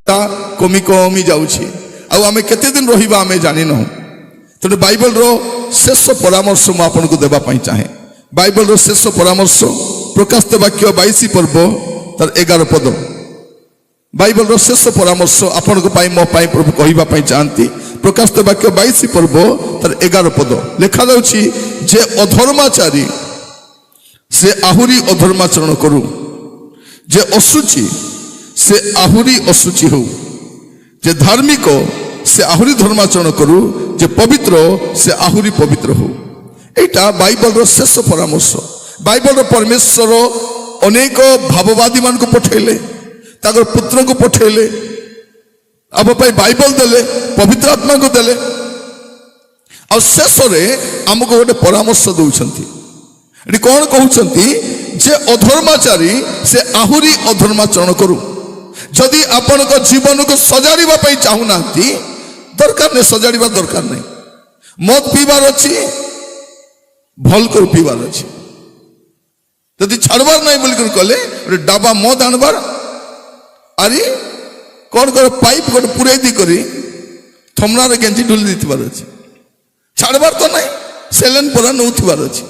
कमी कमी जाऊँगी आम केते दिन रहा आम जान तेणु बाइबल शेष परामर्श मुझे आपको देवाई चाहे बाइबल शेष परामर्श प्रकाशित वाक्य 22 पर्व तार 11 पद बाइबल शेष परामर्श आपण मो प्रभु कहवाई चाहती प्रकाशित वाक्य 22 पर्व तार 11 पद लिखा जाउछि जे अधर्माचारी से आहुरी अधर्माचरण करू जे असुचि से आहुरी असुचि हो जे धार्मिक से आहुरी धर्माचरण करू जे पवित्र से आहुरी पवित्र हो एटा बाइबल शेष परामर्श बाइबल परमेश्वर अनेक भाववादी मान को पठेले ताकर पुत्र को पठेले अब बाइबल देले पवित्र आत्मा को देले और शेष आमको गोटे परामर्श दौरान कौन कहते जे अधर्माचारी से आहुरी अधर्माचरण करू जदि आपण जीवन को सजाड़ा चाहूना दरकार नहीं सजाड़ा दरकार नहीं मद पीबार अच्छी भल कर पीबार अच्छी जदि छाड़बार नहीं बोल कले डाबा मद आणबार अरे कौन कर पाइप गोटे पुराई दी करी थमनार गेंजी ढुली दीबार अच्छे छाड़बार तो नहीं सेलेन परा नौथबार अच्छे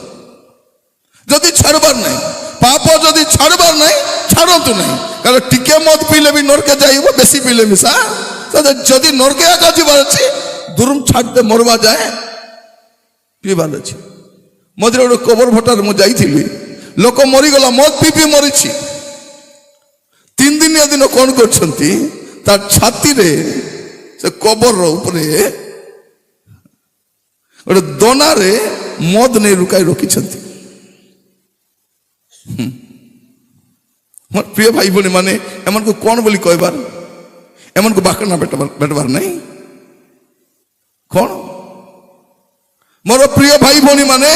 जदि छाड़बार नहीं पाप जदि छाड़बार नहीं छाड़तु नहीं कारण टिके मद पीले भी नरके जाइब बेसी पीले मिसा जदि नरके आगा जीवार अच्छे दुरुम छाड़ते मरवा जाए पीबार अच्छे मझे गोटे कबर भटार मुझे लोक मरीगला मद पी पी मरी 3 दिन दिन कौन कर छाती रे से कबर उपरे गोटे दना रे मद नहीं लुकाई रखी मोर प्रिय भाई भौणी माने एमन को कौन बोली कहबार एमन को बाकना बेटबार नहीं कौन मोर प्रिय भाई भौणी माने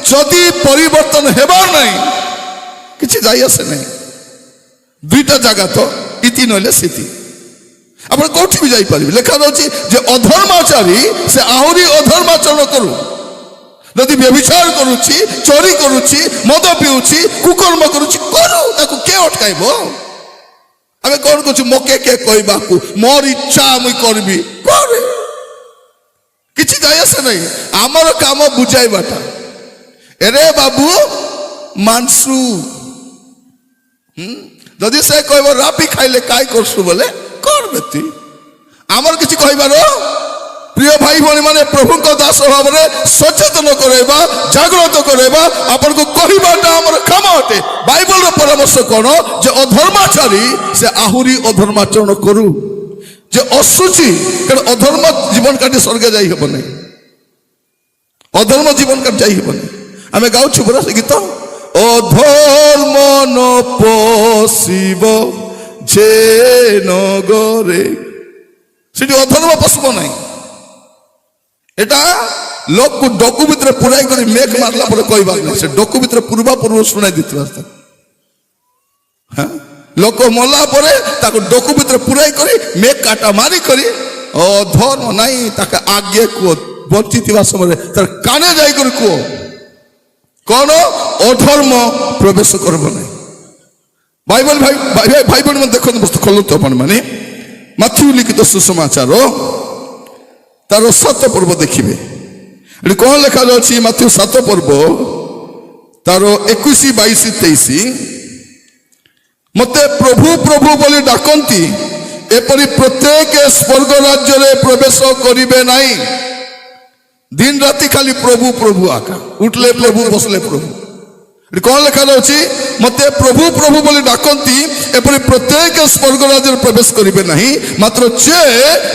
जदि परिवर्तन हेबार नहीं किछि जाई आसे नहीं दुईटा जगह तो इति नले सिति आपण कोठी भी जाई पारिबे लेखा रहउछि जे अधर्माचारी से आहुरी अधर्माचरण करू यदि व्यभिचार करुछि चोरी करुछि मद पिउछि कुकर्म करुछि करू ताको के अटकाइबो आमे कोन कहछु मके के कहबाकू मोर इच्छा मुई करबी करे किछि जाय आसे नहीं आमर काम बुझाइबाटा एरे बाबू मानसु जदि से कहब रापी खाइले काय करसु बोले कर बेती आमर किछि कहबार प्रिय भाई भौणी माने प्रभु को दास भाव में सचेतन करैबा जागृत करैबा आपन को कहबाटा हमर काम अटे बाइबल रो परामर्श कोन जे अधर्माचारी से आहुरी अधर्माचरण करू जे असुचि कारण अधर्म जीवन काटी स्वर्ग जाई हेबो नै अधर्म जीवन काटी जाई हेबो नै आमे गाउछु बरा से गीत अधर्म न पसिब जे नगरे सेठी अधर्म पसब नहीं एटा लोक को डकु भितर पुराई करी मेघ मारला पर कहबार नहीं से डकु भितर पूर्वा पूर्व सुनाई दितरा हां लोक मला परे ताको डकु भितर पुराई करी मेघ काटा मारी करी अधर्म नहीं ताके आगे को बंचितिबा समय तर काने जाई करी को कौन अधर्म प्रवेश करब नहीं बाइबल भाई भाई बहन में देखो बस्तु खोलो तो अपन माने माथ्यू लिखित सुसमाचार तार 7 पर्व देखिए कौन लिखा जाए माथ्यू 7 पर्व तार 21 22 23 मते प्रभु प्रभु बोली डाकती एपरी प्रत्येक स्वर्ग राज्य रे प्रवेश करिवे नहीं दिन राति खाली प्रभु प्रभु आका उठले प्रभु बसले प्रभु कौन लिखा जाउछि मते प्रभु प्रभु बोली डाकती एपरी प्रत्येक स्वर्ग राज्य प्रवेश करिवे नहीं मात्र जे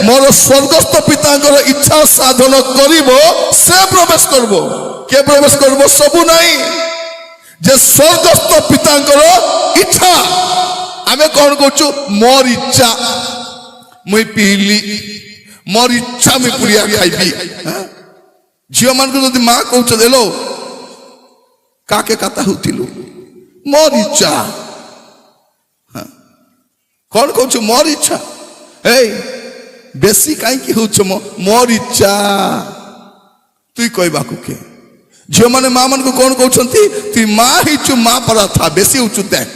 मोर स्वर्गस्थ पितांकर इच्छा साधन करिवो से प्रवेश करबो के प्रवेश करबो सबु नहीं जे स्वर्गस्थ पितांकर इच्छा आमे कौन कहछु मोर इच्छा मुई पीली मोर इच्छा मुई पुरिया खाइबी झियो मान को जदि मां कहछ देलो काके काता होतिलु मोर इच्छा कौन कहछ मोर इच्छा ए बेसी काई की होछ मोर इच्छा तुई कहबा को के झियो माने मां मन को कौन कहछंती तुई मां हिचु मां परा था बेसी होछु देख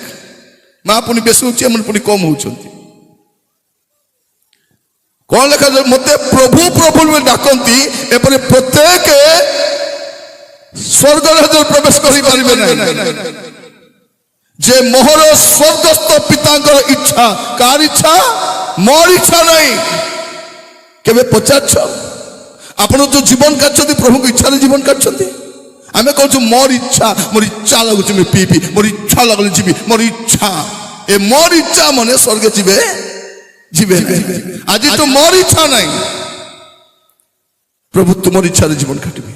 मां पुनी बेसी होछि मन पुनी कम होछंती कौन लिखा मत प्रभु प्रभु डाकती एपरी प्रत्येक स्वर्ग राज्य प्रवेश कर जे मोहर स्वर्गस्थ पिता इच्छा कार इच्छा मोर इच्छा नहीं केवे पचार आपण जो जीवन काटते प्रभु को इच्छा जीवन काटते आम कहूँ मोर इच्छा लगुच मैं पी मोर इच्छा लगल जी मोर इच्छा ए मोर इच्छा मने स्वर्ग जीवे जीवे आज तो मोर इच्छा नहीं प्रभु तुम इच्छा जीवन काटबे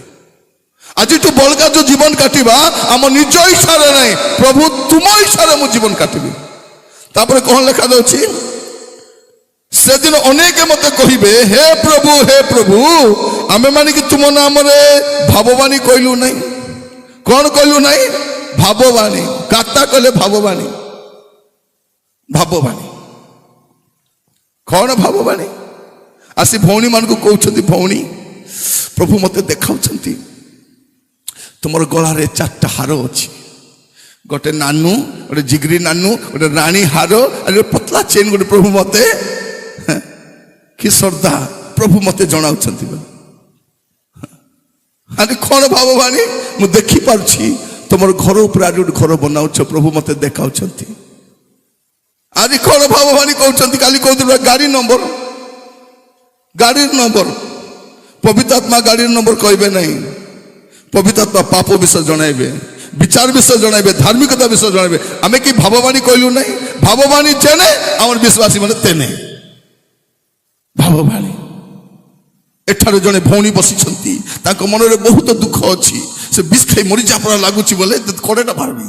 आज तू बलगा जो जीवन काटिबा आम निज इच्छा नहीं प्रभु तुम इच्छा मु जीवन काटिबी तापर कौन लिखा जाउछि से दिन अनेक मत कहिबे हे प्रभु आमे माने कि तुम नाम रे भाववाणी कहलु नहीं कौन कहलु नहीं भाववाणी काता कहले भाववाणी भाववाणी कौन भाववाणी आसी भौणी मान को कहउछंती भौणी प्रभु मते देखाउछंती तुमर गलारे 4टा हार अच्छी गोटे नानू गोटे जिगरी नानू गोटे राणी हार और पतला चेन गोटे प्रभु मते कि श्रद्धा प्रभु मते जनाऊ अरे कौन भाववाणी मु देखी पार्ची तुमर घर ऊपर आज गोटे घर बनाऊछ प्रभु मते देखाऊ आज कौन भाववाणी कहते काली कहते गाड़ी नंबर पवित्र आत्मा गाड़ी नंबर कहबे नहीं पवित्र आत्मा पाप विषय जनाइबे विचार विषय जनाइबे धार्मिकता विषय जनाइबे आमे कि भाववाणी कहलु नहीं भाववाणी जेने आमर विश्वासी माने तेने भाववाणी एठारे जने भौणी बसिछंती ताको मनरे बहुत दुख अछि से विष खाई मरि जापरा लागुची बोले कडेटा भारबी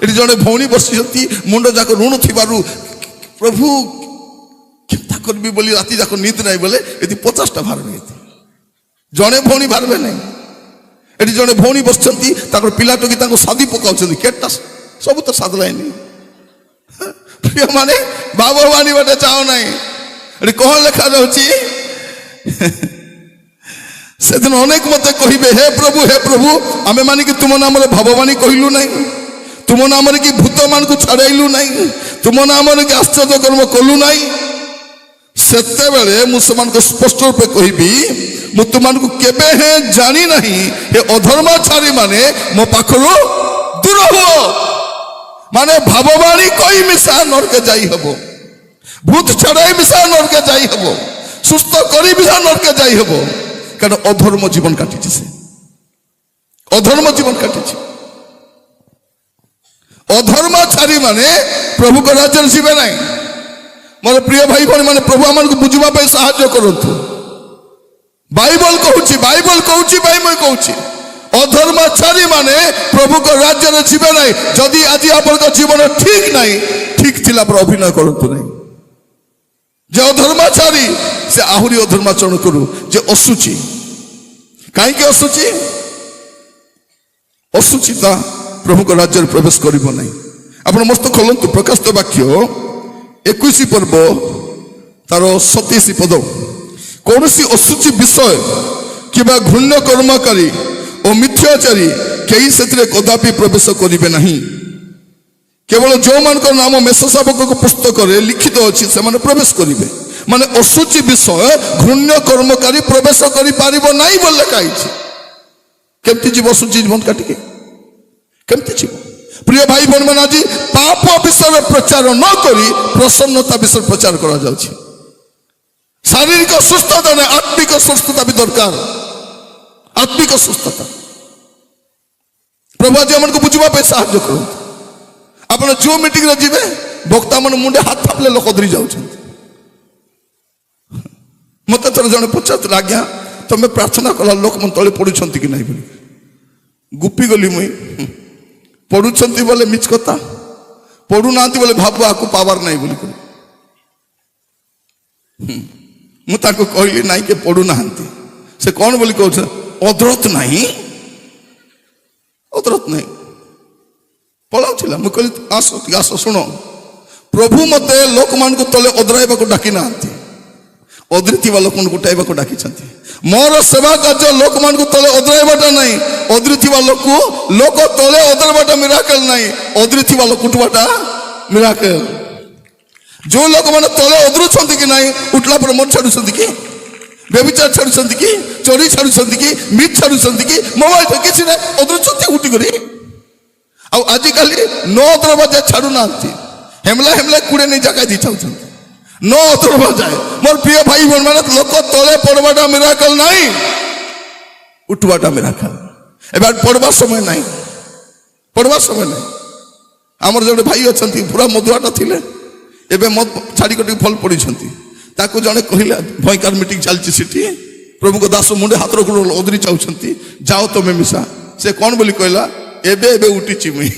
एठी जने भौणी बसिछंती मुंड जाक ऋण थिबारु प्रभु केता करबी बोली राती जाक नींद नाही बोले एति 50टा भारबी जड़े भौणी भारवे नहीं ये जड़े भौणी बसती पिला टोकी सादी पकाउछंती केटा सब तो साधलानी प्रिय माने भाववाणी बाटे चाहो नहीं कौन लिखा जाउछि से दिन अनेक मते कहिबे हे प्रभु आमे माने कि तुम नाम रे भाववाणी कहलु नहीं तुम नाम रे कि भूत मान को छाड़ाइलु नहीं तुम नाम रे कि आश्चर्य कर्म कलु नहीं सेते बेले मु समान को स्पष्ट रूपे कहिबी मु तुमको केबे है जानी नहीं हे अधर्माचारी माने मो पाखरु दूर हो माने भाववाणी कोई मिसा नरके जाई हबो भूत छड़ाई मिसा नरके जाई हबो सुस्थ करी मिसा नरके जाई हबो कारण अधर्म जीवन काटिछि से अधर्म जीवन काटिछि अधर्माचारी माने प्रभु को राज्य जीवे नहीं मोर प्रिय भाई भाई माने प्रभु आमन को बुझवा पे सहायता करंतु बाइबल कहूची भाई मैं कहूची अधर्माचारी माने प्रभु को राज्य में जीवे नहीं जदि आज आपन जीवन ठीक नहीं ठीक थिला पर अभिनय करंतु नहीं जे अधर्माचारी से आहुरी अधर्माचरण करू जे असुची काहे के असुचिता प्रभु को राज्य में प्रवेश करिबो नहीं आपण मस्त खोलंतु प्रकाशित वाक्य 21 पर्व तार 27 पद कौन सी असुचि विषय किबा घृण्य कर्मकारी और मिथ्याचारी कई से कदापि प्रवेश करेंगे नहीं केवल जो मान नाम मेष शावक पुस्तक लिखित अच्छी से प्रवेश करेंगे माने असुचि विषय घृण्य कर्मकारी प्रवेश कर नहीं बोल लिखाई केमती जीव असुचि जीवन काटिके केमती जीव प्रिय भाई बहन मैंने आज पाप विषय प्रचार न करी प्रसन्नता विषय प्रचार करा जाउछि शारीरिक सुस्थता नहीं आत्मिक सुस्थता भी दरकार आत्मिक सुस्थता प्रभु आज हमको बुझवा पे साहाय्य करो आप जो मीटिंग रे जीवे वक्ता मन मुंडे हाथ थापले लोक धरी जाउछन मत थोड़ा जने पचात आज्ञा तुम प्रार्थना कला लोक मन तले पड़ुछंती कि नहीं बोली गुपी गली मुई पड़ुछंती बोले मिछ कथा पड़ू नांती बोले भाबू आकु पावर नहीं बोली मु ताको कहली नहीं के पड़ू नांती से कौन बोली कहछ अदरत नहीं पलाउला मुझे कहली आस शुण प्रभु मते लोक मान को तले अदराइबा को डाकी ना अदृतिवा लोक मान गुटाइबा को डाकी मोर सेवा कार्य लोक मान को तले अदराइबाटा नहीं अदृतिवा लोक तले अदरबाटा मिराकल नहीं अदृतिवा लोक उठवाटा मिराकल जो लोक मैंने तले अदरुंट कि ना उठला पर मन छाड़ुंट कि व्यभिचार छाड़ुंट कि चोरी छाड़ुंट कि मिथ छाड़ुंट कि मोबाइल किसी ना अदरुंट उठिक आजिकल नो दरवाजा छाड़ू ना हेमला हेमला कूड़े नहीं जगह दी चाहते नो दरवाजा मोर प्रिय भाई बहन मैंने लोक तले पड़वाटा मिराकल नहीं उठवाटा मिराकल एबार पढ़वा समय नहीं पढ़वा समय नहीं आमर जो भाई अच्छा पूरा मधुआटा थिले एबे मत छाड़ी कटी फल पड़ी ताकू जड़े कहला भयंकर मीटिंग चलती प्रभु को दास मुंडे हाथ रख अदरी चाहते जाओ तुम मिशा से कौन बोली कहला एबे एबे उठी मुई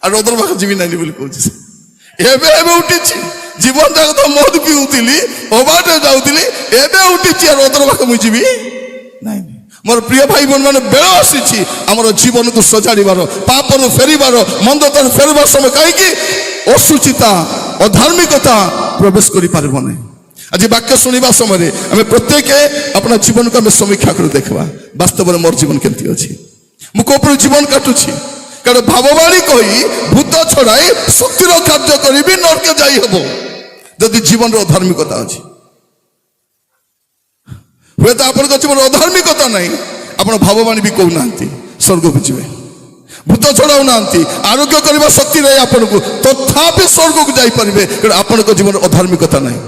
और अदर पाख जीवी ना कहूँ एबे एबे उठी जीवन जाक तो मद पिउली ओबाटे जाऊली एबे उठी और अदर पाख मुई जीवी ना मोर प्रिय भाई बहन मैंने बेल आसी आमर जीवन को सजाड़ार पाप फेरबार मंदतार फेरबार समय कहीं असुचिता अधार्मिकता प्रवेश कर आज वाक्य शुणा समय आम प्रत्येक अपना जीवन को आम समीक्षा कर देखा वास्तव में मोर जीवन केमती अच्छी मुझे जीवन काटुची कारण भाववाणी कही भूत छड़ाई शक्तिर कार्य करी नरके जाई हम जदि जीवन अधार्मिकता अच्छी हुए तो आप जीवन अधार्मिकता नहीं आप भाववाणी भी कहूना स्वर्ग को जी भूत छड़ाऊ ना आरोग्य करने शक्ति नहीं आपन को तथापि स्वर्ग को जापरेंगे कारण आप जीवन अधार्मिकता नहीं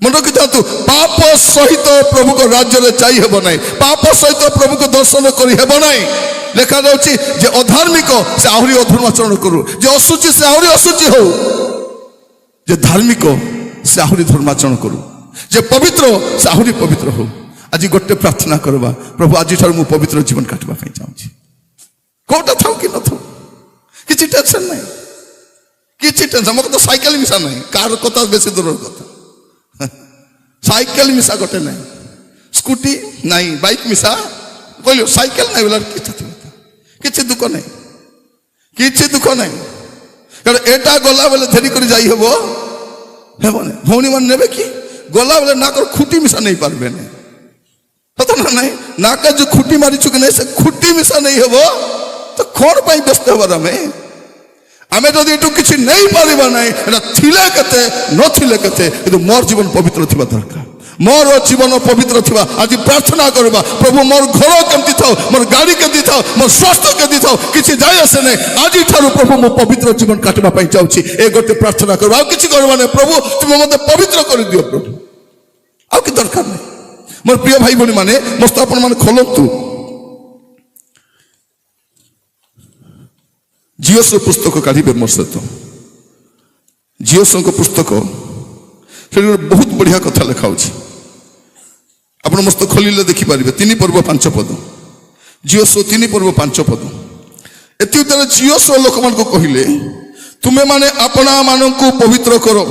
मन रखी था पाप सहित प्रभु को राज्य में जाई हेब ना पाप सहित प्रभु को दर्शन करब ना लिखा जाऊँगी अधार्मिक से आहरी अधर्माचरण करू जे असुचि से आहरी असुचि हो जे धार्मिक से आहरी धर्माचरण करू जे पवित्र से आहरी पवित्र हो आज गोटे प्रार्थना करवा प्रभु आज मु पवित्र जीवन काटवा चाहूँगी कौटा था कि न किसी टेंशन नहीं किसी टेंशन मत तो साइकेल मिसा नहीं कार कथा बेसी दूर कथा साइकेल मिसा गोटे नहीं स्कूटी नहीं बाइक मिसा कहल साइकेल नहीं बोला किसी दुख नहीं किसी दुख नहीं कारण एटा गला बेले धरी कर जाई हेबो हेबने भौणी मान नेबे कि गला बेले नाकर खुटी मिसा नहीं पारबे नहीं पता ना नहीं नाक जो खुटी मारी चुके नहीं से खुटी मिसा नहीं हेबो तो कौन पाई व्यस्त हेबार आमे जदि एटू किछि नहीं पारिबा नहीं एटा थिले केते न थिले केते किंतु मोर जीवन पवित्र थिबा दरकार मोर जीवन पवित्र थिबा आज प्रार्थना करबा प्रभु मोर घर केमती थाओ मोर गाड़ी केमती थाओ मोर स्वास्थ्य केमती थाओ किछि जाय आसे नहीं आज ठारू प्रभु मो पवित्र जीवन काटबा पई चाहूछि ए गोटे प्रार्थना करबा आ किछि करबा नहीं प्रभु तुम मते पवित्र कर दियो प्रभु आ कि दरकार नहीं मोर प्रिय भाई बहनी माने मस्त आपण माने खोलंतु जियोस पुस्तक काढ़े मोर सहित जियोस पुस्तक बहुत बढ़िया कथा लिखा आप मस्त खोलिले देखिपारे 3 पर्व 5 पद जियोस 3 पर्व 5 पद एति उतर जियोस लोक मान को कहिले तुमे माने अपना मान को पवित्र करो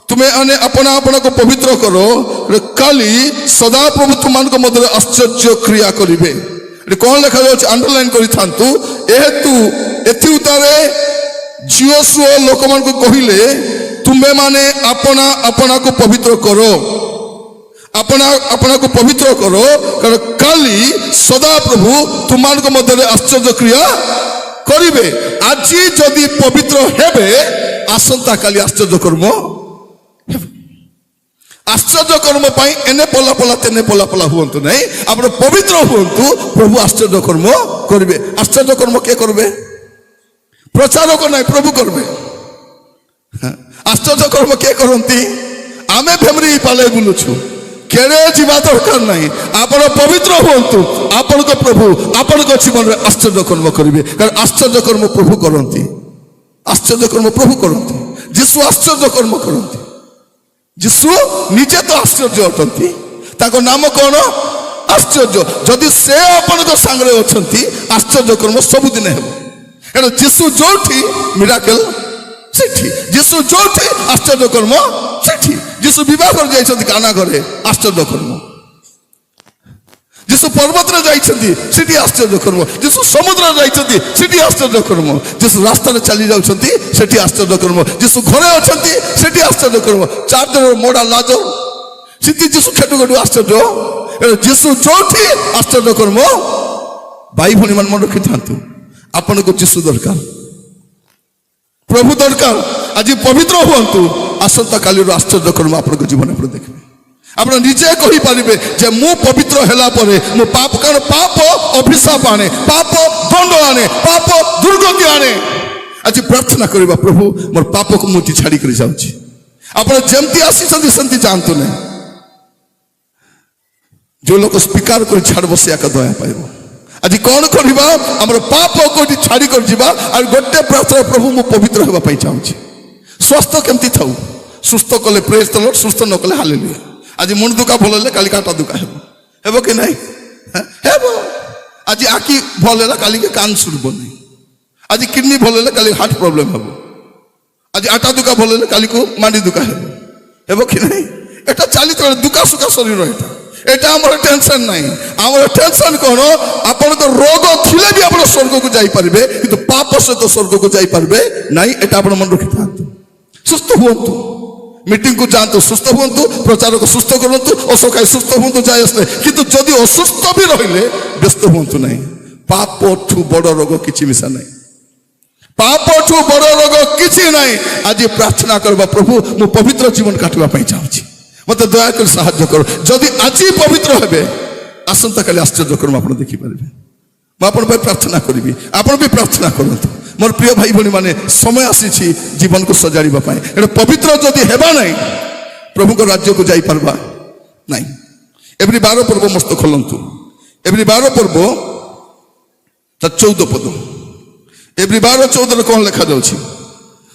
तुमे आने अपना अपना को पवित्र करो काली सदा प्रभु तुम मान को मध्य आश्चर्य क्रिया करिवे कौन लिखा जाए अंडरलाइन करेतु एथि उतारे जियोस लोक मान को कहिले तुम्हें माने अपना अपना को पवित्र करो अपना अपना को पवित्र करो कारण काली सदा प्रभु तुम मान को मध्य आश्चर्य क्रिया करिवे आज जदि पवित्र हेबे आसंता काली आश्चर्य कर्म आश्चर्य कर्म पाई एने पला पला तेने पला पला हुंतु नहीं आप पवित्र हुंतु प्रभु आश्चर्य कर्म करिवे आश्चर्य कर्म के करबे प्रचारक नहीं प्रभु करबे आश्चर्य कर्म के करती आमे फेमरी पाले बुलुछु केड़े जीवा दरकार नहीं आप पवित्र हुंतु आपण को प्रभु आपण को जीवन में आश्चर्य कर्म करिवे कारण आश्चर्य कर्म प्रभु करती आश्चर्य कर्म प्रभु करती यीशु आश्चर्य कर्म करती यीशु निजे तो आश्चर्य अटंती ताको नाम कौन आश्चर्य जदि से आपण को सांगरे अछंती आश्चर्य कर्म सबुदिन हेबो एनो यीशु जोठी मिराकल सेठी यीशु जोठी आश्चर्य कर्म सेठी यीशु विवाह कर जाइछंती काना घरे आश्चर्य कर्म यीशु पर्वत रे जाइछंती सेठी आश्चर्य कर्म यीशु समुद्र रे जाइछंती सेठी आश्चर्य कर्म यीशु रास्ता रे चली जाउछंती सेठी आश्चर्य कर्म यीशु घरे अछंती सेठी आश्चर्य कर्म 4 दिन मोडा लाजो सेठी यीशु खेटु खेटु आश्चर्य यीशु जोठी आश्चर्य कर्म भाई भणी मन मन रखि थांतु आपण को यीशु दरकार प्रभु दरकार आज पवित्र हुंतु আসন্তা কালির আশ্চর্য কর্ম আপনার জীবনে আপনি দেখবে আপনার নিজে কহিপারে যে মু পবিত্র হেলা পরে মু পাপ কারণ পাপ অভিশাপ আনে পাপ দণ্ড আনে পাপ দুর্গতি আনে আজ প্রার্থনা করিবা প্রভু মোর পাপকে মুটি ছাড়ি করে যাচ্ছি আপনার যেমতি আসিছেন সেমতি জানতো না যে লোক স্বীকার করে ছাড়ব সে একা দয়া পাইব আজ কଣ করিবা আমার পাপ কোটি ছাড়ি করে যা আর গোটে প্রার্থনা প্রভু মু পবিত্র হওয়া পাই চাହୁଛି স্বাস্থ্য কেমতি থাউ সুস্থ কলে প্রেজ দ লর্ড সুস্থ ন কলে হালেলুয়া আজ মন দুঃখা ভাল হলে কালি কাটা দুঃখা হেব কি নাই হেব আজ আখি ভাল হলে কালিকে কান শুনব নাই আজ কিডনি ভাল হলে কালি হার্ট প্রবলেম হব আজ আটা দুঃখা ভাল হলে কালিকে মান্ডি দুঃখা হেব কি নাই এটা চালিত দুঃখা সুখা শরীর এটা এটা আমার টেনশন নাই আমার টেনশন কোন আপনার রোগ থিলে বি আপনার স্বর্গকে যাই পারবে কিন্তু পাপ সহিত স্বর্গকে যাই পারবে নাই এটা আপনার মনে রখি থাকতু সুস্থ হুঁতু মিটিং কু যাতে সুস্থ হুঁতু প্রচারক সুস্থ করতু অসুখায় সুস্থ হুঁতু যাই আসলে কিন্তু যদি অসুস্থ বি রহিলে ব্যস্ত হুঁতু নাই পাপঠু বড় রোগ কিছু মিশা নাই পাপঠু বড় রোগ কিছু নাই আজ প্রার্থনা করবা প্রভু মু পবিত্র জীবন কাটিবা পাই চাহুছি মতো দয়া করে সাহায্য করো যদি আজি পবিত্র হবে আসন্তা কালি আশ্চর্য কর্ম আপনার দেখিপারে মু আপনার পাই প্রার্থনা করিবি আপনার বি প্রার্থনা করতু মোর প্রিয় ভাই ভনী মানে সময় আসিছি জীবনকে সজাড়িবা পাই এটা পবিত্র যদি হেবা নাই প্রভুଙ୍କ রাজ্যକୁ যাই পারবা নাই এভরি 12 পর্ব মস্ত খোলন্তু এভরি 12 পর্ব তার 14 পদ এভরি 12 14 কোন লেখা যাଉଛି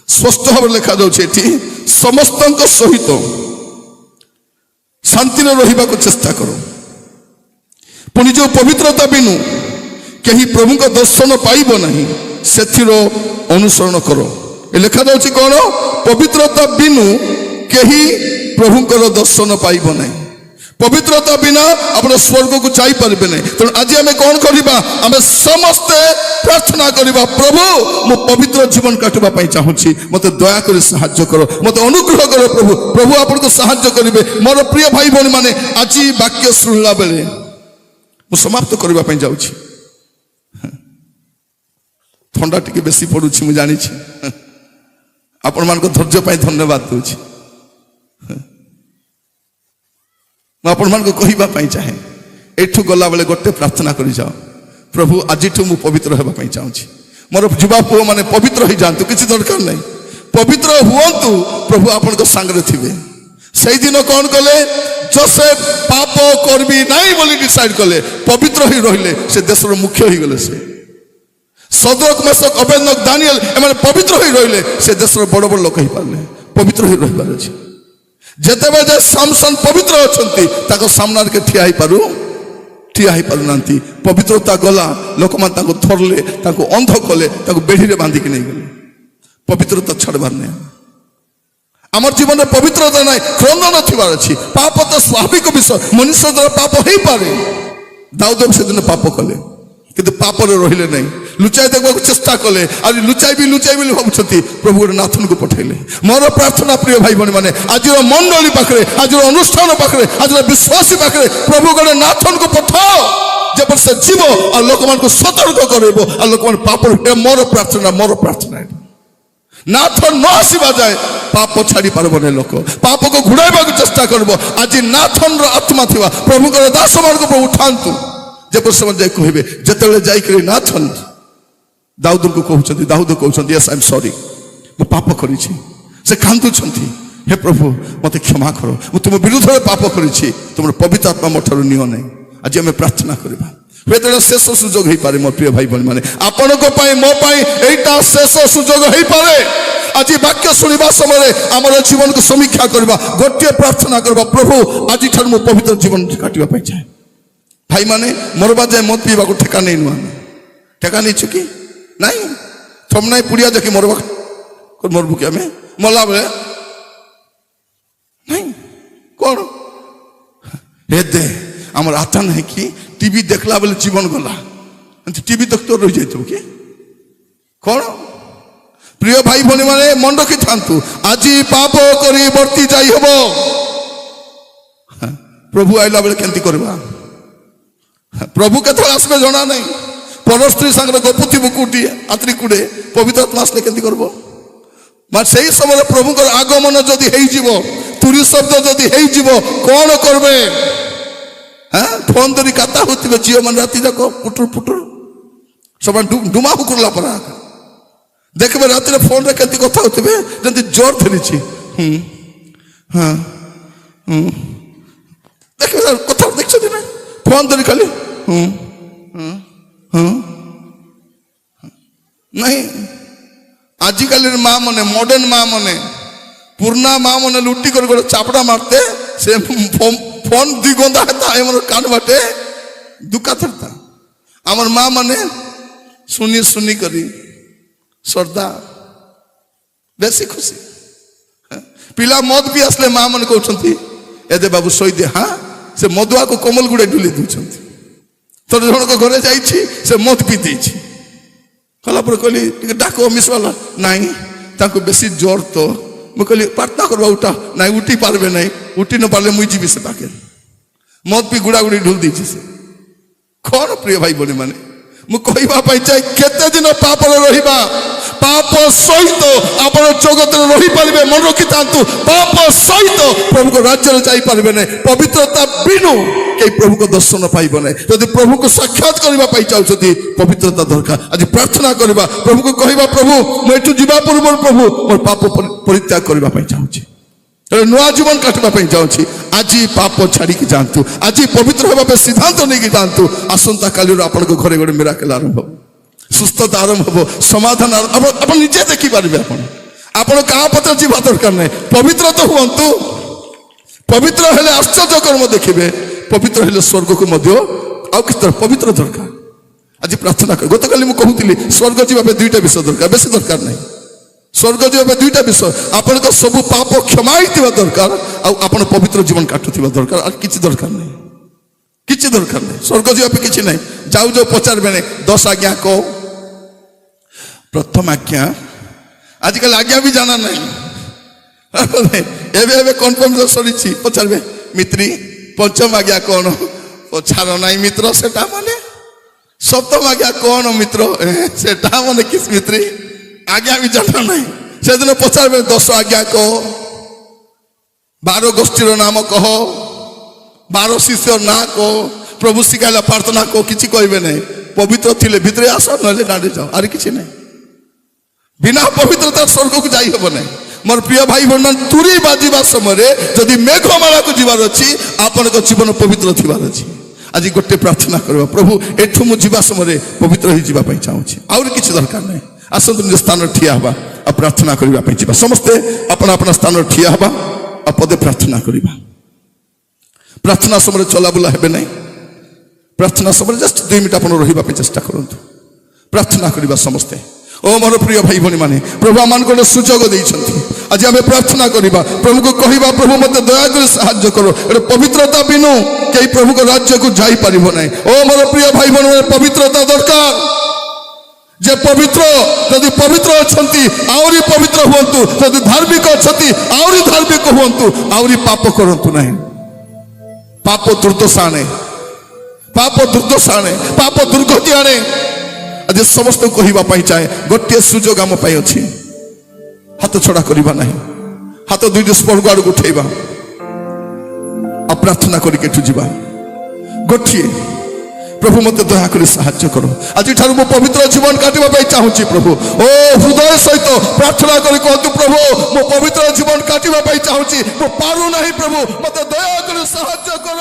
স্পষ্ট ভাবে লেখা যাଉଛି এটি সমস্তଙ୍କ সহিত শান্তিরে রহিବାକୁ চেষ্টা কর পুনি যে পবিত্রতা বিনু কেহি প্রভুଙ୍କ দর্শন পাইব ନାହିଁ ସେଥିର অনুসরণ কর এ লেখা যাচ্ছে কোন পবিত্রতা বিনু কেহি প্রভুଙ୍କର দর্শন পাইব ନାହିଁ পবিত্রতা বিনা আপনার স্বর্গକୁ যাই পারবে না তেমন আজ আমি কোন করিবা আমি সমস্তে প্রার্থনা করিবা প্রভু মু পবিত্র জীবন কাটিবা পাই চাহুছি মতে দয়া করে সাহায্য করো মতে অনুগ্রহ করো প্রভু প্রভু আপনাকে সাহায্য করিবে মোর প্রিয় ভাই বোন মানে আজি বাক্য শুনলা বেলে মু সমাপ্ত করিবা পাই যাউছি ଥଣ୍ଡା ଟିକେ ବେଶୀ ପଡୁଛି ମୁଁ ଜାଣିଛି ଆପଣମାନଙ୍କ ଧୈର୍ଯ୍ୟ ପାଇଁ ଧନ୍ୟବାଦ ଦଉଛି ମୁଁ ଆପଣମାନଙ୍କୁ କହିବା ପାଇଁ ଚାହେଁ ଏଠୁ ଗଲାବେଳେ ଗୋଟେ ପ୍ରାର୍ଥନା କରି ଯାଅ ପ୍ରଭୁ ଆଜିଠୁ ମୁଁ ପବିତ୍ର ହେବା ପାଇଁ ଚାହୁଁଛି ମୋର ଯୁବା ପୁଅ ମାନେ ପବିତ୍ର ହେଇଯାଆନ୍ତୁ କିଛି ଦରକାର ନାହିଁ ପବିତ୍ର ହୁଅନ୍ତୁ ପ୍ରଭୁ ଆପଣଙ୍କ ସାଙ୍ଗରେ ଥିବେ ସେଇଦିନ କ'ଣ କଲେ ଯୋସେଫ ପାପ କରିବି ନାହିଁ ବୋଲି ଡିସାଇଡ୍ କଲେ ପବିତ୍ର ହେଇ ରହିଲେ ସେ ଦେଶର ମୁଖ୍ୟ ହେଇଗଲେ ସେ ସଦରକ ମେଶକ ଅବେଦନଗ ଦାନିଏଲ ଏମାନେ ପବିତ୍ର ହୋଇ ରହିଲେ ସେ ଦେଶର ବଡ଼ ବଡ଼ ଲୋକ ହେଇପାରିଲେ ପବିତ୍ର ହୋଇ ରହିବାର ଅଛି ଯେତେବେଳେ ସାମସନ ପବିତ୍ର ଅଛନ୍ତି ତାଙ୍କ ସାମ୍ନାରେ କେ ଠିଆ ହେଇପାରୁନାହାନ୍ତି ପବିତ୍ରତା ଗଲା ଲୋକମାନେ ତାଙ୍କୁ ଧରିଲେ ତାଙ୍କୁ ଅନ୍ଧ କଲେ ତାଙ୍କୁ ବେଢ଼ିରେ ବାନ୍ଧିକି ନେଇଗଲେ ପବିତ୍ରତା ଛାଡ଼ବାର ନାହିଁ আমার জীবনে পবিত্রতা নাই ক্রন্দন থিবার ଅଛି পাপ তো স্বাভাবিক বিষয় মনুষ্য দ্বারা পাপ হইপারে দাউদ সেদিন পাপ কলে কিন্তু পাপরে রহিলে নাই লুচাই দেখବାକୁ চেষ্টা কলে আর লুচাইবি ବୋଲି ভাবুଛନ୍ତି প্রভু গোটে নাথনକୁ পঠাইলে মোর প্রার্থনা প্রিয় ভাই ভনী মানে আজির মণ্ডলী পাখরে আজির অনুষ্ঠান পাখরে আজির বিশ্বাসী পাখরে প্রভু গোটে নাথনକୁ পঠাও যেপর সে জীব আর লোকମାନଙ୍କୁ সতর্ক করাইব আর লোকমান পাপর মোর প্রার্থনা নাথন ন আসিবা যায় পাপ ছাড়ি পারব না লোক পাপকে ঘুরাইବାକୁ চেষ্টা করব আজি নাথনর আত্মা থিবা প্রভুଙ୍କର দাসମାନଙ୍କୁ প্রভু উঠাନ୍ତୁ যেপর সময় যাই কহিবে যেତେବେଳେ ଯାଇକରି নাথন দাউদଙ୍କୁ କହୁଛନ୍ତି ଦାଉଦ କହୁଛନ୍ତି yes I am sorry ମୁଁ ପାପ କରିଛି ସେ କାନ୍ଦୁଛନ୍ତି हे प्रभु मते क्षमा करो ମୁଁ ତୁମ ବିରୁଦ୍ଧରେ ପାପ କରିଛି ତୁମର ପବିତ୍ର ଆତ୍ମା ମୋ ଠାରୁ ନିଅ ନାହିଁ ଆଜି ଆମେ ପ୍ରାର୍ଥନା କରିବା ହୁଏତ ଶେଷ ସୁଯୋଗ ହେଇପାରେ ମୋ ପ୍ରିୟ ଭାଇ ଭଉଣୀ ମାନେ ଆପଣଙ୍କ ପାଇଁ ମୋ ପାଇଁ ଏଇଟା ଶେଷ ସୁଯୋଗ ହେଇପାରେ ଆଜି ବାକ୍ୟ ଶୁଣିବା ସମୟରେ ଆମର ଜୀବନକୁ ସମୀକ୍ଷା କରିବା ଗୋଟିଏ ପ୍ରାର୍ଥନା କରିବା ପ୍ରଭୁ ଆଜି ଠାରୁ ମୁଁ ପବିତ୍ର ଜୀବନ କାଟିବା ପାଇଁ ଚାହେଁ ଭାଇ ମାନେ ମରବା ଯାଏ ମଦ ପିଇବାକୁ ଠେକା ନେଇନୁ ଆମେ ଠେକା ନେଇଛୁ କି ନାଇଁ ଥମ ନାଇଁ ପୁଡ଼ିଆ ଯାକି ମରବୁ କି ଆମେ ମଲା ବେଳେ ନାଇଁ କ'ଣ हे दे आम आता नहीं कि टीवी देखला बेले जीवन गला टीवी देखते रही जाइए कि कौन प्रिय भाई भनी माने मन रखी था आज पाप करी बर्ती जाई हब प्रभु आइला बेले केंती करबा प्रभु के थोड़ा आसबे जना नहीं पर स्त्री संग गपुथी बुकुटी आत्री कुडे पवित्र आत्मा आसले केंती करबो ମାନେ ସେଇ ସମୟରେ ପ୍ରଭୁଙ୍କର ଆଗମନ ଯଦି ହେଇଯିବ, ତୁରୀ ଶବ୍ଦ ଯଦି ହେଇଯିବ, କଣ କରିବେ? ଫୋନ ଧରି କାତା ହଉଥିବେ ଝିଅ ମାନେ ରାତି ଯାକ ପୁଟୁର ପୁଟୁର ସେମାନେ ଡୁମା ହୁକୁରଲା ପରା। ଦେଖିବେ ରାତିରେ ଫୋନରେ କେମିତି କଥା ହଉଥିବେ ଯେମିତି ଜୋର ଧରିଛି। ଦେଖିବେ କଥା ଦେଖିଛନ୍ତି ନା? ଫୋନ ଧରି ଖାଲି ନାଇଁ। ଆଜିକାଲିର ମା ମାନେ, ମଡର୍ନ ମା ମାନେ, ପୁରୁଣା ମା ମାନେ ଲୁଟି କରି ଗୋଟେ ଚାପଡ଼ା ମାରତେ ସେ ফোন 2 ঘন্টা হেতা আমার কান বাটে দুকা থরতা। আমার মা মানে শুনি শুনি করি শ্রদ্ধা বেশি খুশি। পিলা মদ পি আসলে মা মানে কৌছন্তি এদে বাবু শই দে। সে মদুয়াকে কোমল গুড়ে ঢুলি দৌছন্তি। তোর জনক ঘরে যাইছি সে মদ পি ଦେଇଛି। কলা পরে কলি টিকে ডাকো মিসওয়ালা নাই তাকে বেশি জ্বর তো। ମୁଁ କହିଲି ପ୍ରାର୍ଥନା କରିବା ଉଠା। ନାଇଁ ଉଠି ପାରିବେ ନାହିଁ, ଉଠି ନ ପାରିଲେ ମୁଇଁ ଯିବି ସେ ପାଖରେ। ମଦ ପି ଗୁଡ଼ା ଗୁଡ଼ି ଢୁଲ ଦେଇଛି ସେ। କଣ ପ୍ରିୟ ଭାଇ ଭଉଣୀ ମାନେ, ମୁଁ କହିବା ପାଇଁ ଚାହେଁ କେତେ ଦିନ ପାପରେ ରହିବା? ପାପ ସହିତ ଆପଣ ଜଗତରେ ରହିପାରିବେ, ମନେ ରଖିଥାନ୍ତୁ। ପାପ ସହିତ ପ୍ରଭୁଙ୍କ ରାଜ୍ୟରେ ଯାଇପାରିବେ ନାହିଁ। ପବିତ୍ରତା ବିନୁ କେହି ପ୍ରଭୁଙ୍କ ଦର୍ଶନ ପାଇବ ନାହିଁ। ଯଦି ପ୍ରଭୁଙ୍କୁ ସାକ୍ଷାତ କରିବା ପାଇଁ ଚାହୁଁଛନ୍ତି ପବିତ୍ରତା ଦରକାର। ଆଜି ପ୍ରାର୍ଥନା କରିବା, ପ୍ରଭୁଙ୍କୁ କହିବା, ପ୍ରଭୁ ମୁଁ ଏଠୁ ଯିବା ପୂର୍ବରୁ ପ୍ରଭୁ ମୋର ପାପ ପରିତ୍ୟାଗ କରିବା ପାଇଁ ଚାହୁଁଛି, ନୂଆ ଜୀବନ କାଟିବା ପାଇଁ ଚାହୁଁଛି। ଆଜି ପାପ ଛାଡ଼ିକି ଯାଆନ୍ତୁ, ଆଜି ପବିତ୍ର ହେବା ପାଇଁ ସିଦ୍ଧାନ୍ତ ନେଇକି ଯାଆନ୍ତୁ। ଆସନ୍ତା କାଲିରୁ ଆପଣଙ୍କ ଘରେ ଗୋଟେ ମିରାକେଲ ଆରମ୍ଭ ହେବ, ସୁସ୍ଥତା ଆରମ୍ଭ ହେବ, ସମାଧାନ ଆପଣ ନିଜେ ଦେଖିପାରିବେ। ଆପଣ କାହା ପତ୍ର ଯିବା ଦରକାର ନାହିଁ। ପବିତ୍ର ତ ହୁଅନ୍ତୁ। ପବିତ୍ର ହେଲେ ଆଶ୍ଚର୍ଯ୍ୟ କର୍ମ ଦେଖିବେ। ପବିତ୍ର ହେଲେ ସ୍ୱର୍ଗକୁ ମଧ୍ୟ ଆଉ କିଛି ପବିତ୍ର ଦରକାର। ଆଜି ପ୍ରାର୍ଥନା କର। ଗତକାଲି ମୁଁ କହୁଥିଲି ସ୍ୱର୍ଗ ଯିବା ପାଇଁ 2ଟା ବିଷୟ ଦରକାର, ବେଶୀ ଦରକାର ନାହିଁ। ସ୍ୱର୍ଗ ଯିବା ପାଇଁ 2ଟା ବିଷୟ, ଆପଣଙ୍କ ସବୁ ପାପ କ୍ଷମା ହେଇଥିବା ଦରକାର ଆଉ ଆପଣ ପବିତ୍ର ଜୀବନ କାଟୁଥିବା ଦରକାର। ଆଉ କିଛି ଦରକାର ନାହିଁ, କିଛି ଦରକାର ନାହିଁ। ସ୍ୱର୍ଗ ଯିବା ପାଇଁ କିଛି ନାହିଁ। ଯାଉ ଯାଉ ପଚାରବେ ନାହିଁ 10 ଆଜ୍ଞା କହ। ପ୍ରଥମ ଆଜ୍ଞା, ଆଜିକାଲି ଆଜ୍ଞା ବି ଜାଣା ନାହିଁ। ଏବେ ଏବେ କନଫର୍ମ ସରିଛି, ପଚାରବେ ମିତ୍ରୀ ପଞ୍ଚମ ଆଜ୍ଞା କଣ? ପଚାର ନାହିଁ ମିତ୍ର ସେଟା ମାନେ। ସପ୍ତମ ଆଜ୍ଞା କଣ ମିତ୍ର? ସେଟା ମାନେ କିସ୍ ମିତ୍ରୀ? ଆଜ୍ଞା ବି ଜାଣା ନାହିଁ। ସେଦିନ ପଚାରବେ 10 ଆଜ୍ଞା କହ, 12 ଗୋଷ୍ଠୀର ନାମ କହ, 12 ଶିଷ୍ୟର ନାଁ କହ, ପ୍ରଭୁ ଶିଖାଇଲା ପ୍ରାର୍ଥନା କହ। କିଛି କହିବେ ନାହିଁ। ପବିତ୍ର ଥିଲେ ଭିତରେ ଆସ, ନହେଲେ ନାଁରେ ଯାଅ। ଆରେ କିଛି ନାହିଁ। ବିନା ପବିତ୍ରତା ସ୍ୱର୍ଗକୁ ଯାଇ ହେବ ନାହିଁ। ମୋର ପ୍ରିୟ ଭାଇ ଭଉଣୀ, ତୁରୀ ବାଜିବା ସମୟରେ ଯଦି ମେଘମାଳାକୁ ଯିବାର ଅଛି, ଆପଣଙ୍କ ଜୀବନ ପବିତ୍ର ଥିବାର ଅଛି। ଆଜି ଗୋଟେ ପ୍ରାର୍ଥନା କରିବା, ପ୍ରଭୁ ଏଠୁ ମୁଁ ଯିବା ସମୟରେ ପବିତ୍ର ହେଇଯିବା ପାଇଁ ଚାହୁଁଛି, ଆହୁରି କିଛି ଦରକାର ନାହିଁ। ଆସନ୍ତୁ ନିଜ ସ୍ଥାନରେ ଠିଆ ହେବା ଆଉ ପ୍ରାର୍ଥନା କରିବା ପାଇଁ ଯିବା। ସମସ୍ତେ ଆପଣ ଆପଣ ସ୍ଥାନରେ ଠିଆ ହେବା ଆଉ ପଦେ ପ୍ରାର୍ଥନା କରିବା। ପ୍ରାର୍ଥନା ସମୟରେ ଚଲାବୁଲା ହେବେ ନାହିଁ। ପ୍ରାର୍ଥନା ସମୟରେ ଜଷ୍ଟ 2 ମିନିଟ୍ ଆପଣ ରହିବା ପାଇଁ ଚେଷ୍ଟା କରନ୍ତୁ। ପ୍ରାର୍ଥନା କରିବା ସମସ୍ତେ। ଓ ମୋର ପ୍ରିୟ ଭାଇ ଭଉଣୀ ମାନେ, ପ୍ରଭୁ ଆମମାନଙ୍କୁ ଗୋଟେ ସୁଯୋଗ ଦେଇଛନ୍ତି। ଆଜି ଆମେ ପ୍ରାର୍ଥନା କରିବା, ପ୍ରଭୁକୁ କହିବା, ପ୍ରଭୁ ମୋତେ ଦୟାକରି ସାହାଯ୍ୟ କର। ଗୋଟେ ପବିତ୍ରତା ବିନୁ କେହି ପ୍ରଭୁଙ୍କ ରାଜ୍ୟକୁ ଯାଇପାରିବ ନାହିଁ। ଓ ମୋର ପ୍ରିୟ ଭାଇ ଭଉଣୀ, ପବିତ୍ରତା ଦରକାର। ଯେ ପବିତ୍ର, ଯଦି ପବିତ୍ର ଅଛନ୍ତି ଆହୁରି ପବିତ୍ର ହୁଅନ୍ତୁ। ଯଦି ଧାର୍ମିକ ଅଛନ୍ତି ଆହୁରି ଧାର୍ମିକ ହୁଅନ୍ତୁ। ଆହୁରି ପାପ କରନ୍ତୁ ନାହିଁ। ପାପ ଦୁର୍ଦ୍ଦଶା ଆଣେ, ପାପ ଦୁର୍ଦ୍ଦଶା ଆଣେ, ପାପ ଦୁର୍ଗତି ଆଣେ। ଆଜି ସମସ୍ତଙ୍କୁ କହିବା ପାଇଁ ଚାହେଁ, ଗୋଟିଏ ସୁଯୋଗ ଆମ ପାଇଁ ଅଛି। ହାତ ଛଡା କରିବା ନାହିଁ। ହାତ 2ଟି ସ୍ପର୍ଗ ଆଡକୁ ଉଠେଇବା ଆଉ ପ୍ରାର୍ଥନା କରିକି ଏଠୁ ଯିବା। ଗୋଟିଏ, ପ୍ରଭୁ ମୋତେ ଦୟାକରି ସାହାଯ୍ୟ କର। ଆଜିଠାରୁ ମୁଁ ପବିତ୍ର ଜୀବନ କାଟିବା ପାଇଁ ଚାହୁଁଛି ପ୍ରଭୁ। ଓ ହୃଦୟ ସହିତ ପ୍ରାର୍ଥନା କରି କହନ୍ତୁ, ପ୍ରଭୁ ମୁଁ ପବିତ୍ର ଜୀବନ କାଟିବା ପାଇଁ ଚାହୁଁଛି, ମୁଁ ପାରୁନାହିଁ ପ୍ରଭୁ, ମୋତେ ଦୟାକରି ସାହାଯ୍ୟ କର।